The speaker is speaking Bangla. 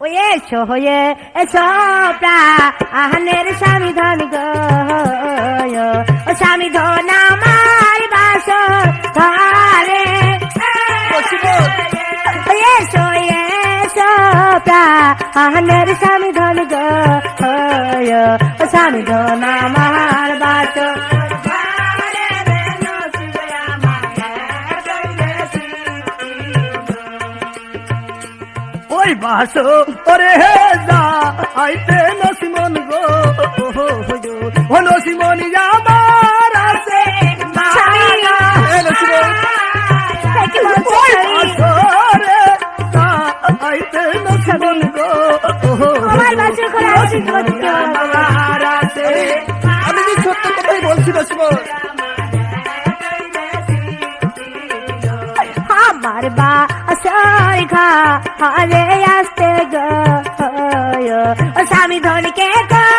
ওই এসো হয়ে এসো প্রাণের স্বামী ধন গো ও স্বামী ধন আমার বাস ঘরে এসো এসো প্রাণের স্বামী ধন গো ও স্বামী ধন আমার বাস ওই বাসো ওরে যা আইতে নসিমন গো ও নসিমন আমার আছে আইতে নসিমন গো আমি যে ছোট্ট কথাই বলছি নসিমন আমার বাসায় ঘরে আসতে গো স্বামী ধনকে গো